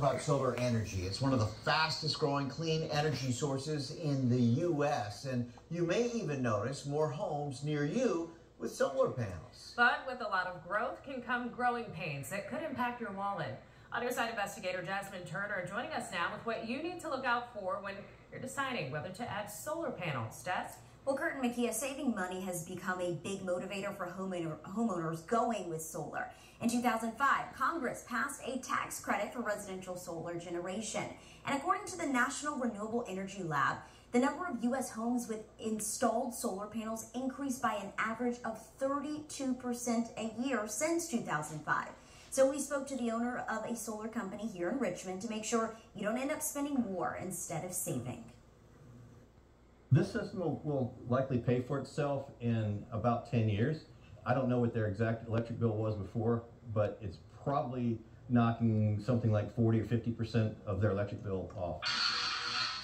about solar energy. It's one of the fastest growing clean energy sources in the U.S. And you may even notice more homes near you with solar panels. But with a lot of growth can come growing pains that could impact your wallet. On-your-side investigator Jasmine Turner joining us now with what you need to look out for when you're deciding whether to add solar panels. Jess? Well, Kurt and Makia, saving money has become a big motivator for homeowners going with solar. In 2005, Congress passed a tax credit for residential solar generation. And according to the National Renewable Energy Lab, the number of U.S. homes with installed solar panels increased by an average of 32% a year since 2005. So we spoke to the owner of a solar company here in Richmond to make sure you don't end up spending more instead of saving. This system will likely pay for itself in about 10 years. I don't know what their exact electric bill was before, but it's probably knocking something like 40 or 50% of their electric bill off.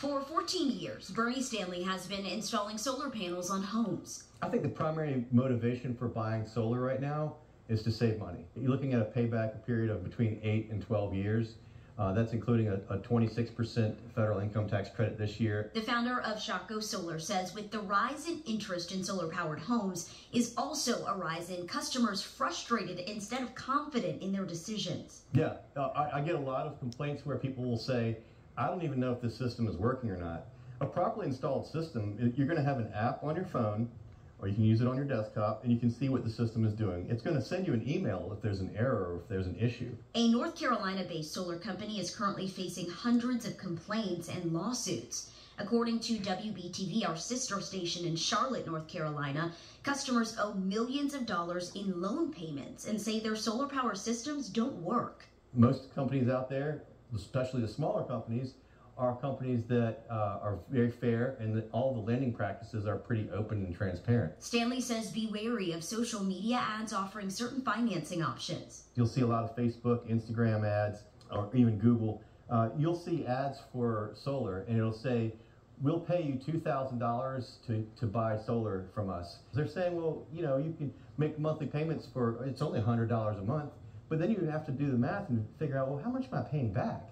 For 14 years, Bernie Stanley has been installing solar panels on homes. I think the primary motivation for buying solar right now is to save money. You're looking at a payback period of between 8 and 12 years. That's including a 26% federal income tax credit this year. The founder of Shockoe Solar says with the rise in interest in solar-powered homes is also a rise in customers frustrated instead of confident in their decisions. Yeah, I get a lot of complaints where people will say, I don't even know if this system is working or not. A properly installed system, you're going to have an app on your phone, or you can use it on your desktop, and you can see what the system is doing. It's going to send you an email if there's an error or if there's an issue. A North Carolina-based solar company is currently facing hundreds of complaints and lawsuits. According to WBTV, our sister station in Charlotte, North Carolina, customers owe millions of dollars in loan payments and say their solar power systems don't work. Most companies out there, especially the smaller companies, are companies that are very fair and that all the lending practices are pretty open and transparent. Stanley says be wary of social media ads offering certain financing options. You'll see a lot of Facebook, Instagram ads, or even Google. You'll see ads for solar and it'll say, we'll pay you $2,000 to buy solar from us. They're saying, well, you know, you can make monthly payments for, it's only $100 a month, but then you have to do the math and figure out, well, how much am I paying back?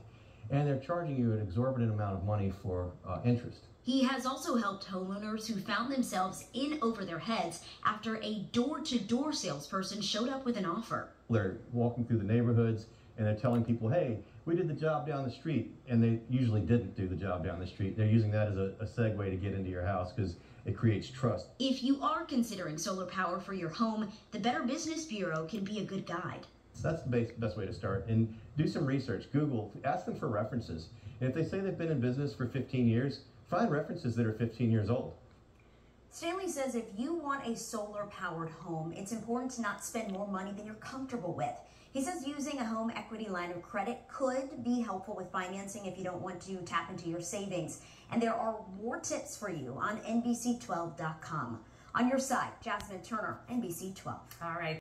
And they're charging you an exorbitant amount of money for interest. He has also helped homeowners who found themselves in over their heads after a door-to-door salesperson showed up with an offer. They're walking through the neighborhoods and they're telling people, hey, we did the job down the street, and they usually didn't do the job down the street. They're using that as a segue to get into your house because it creates trust. If you are considering solar power for your home, the Better Business Bureau can be a good guide. So that's the best way to start. And do some research. Google, ask them for references. And if they say they've been in business for 15 years, find references that are 15 years old. Stanley says if you want a solar-powered home, it's important to not spend more money than you're comfortable with. He says using a home equity line of credit could be helpful with financing if you don't want to tap into your savings. And there are more tips for you on NBC12.com. On your side, Jasmine Turner, NBC 12. All right.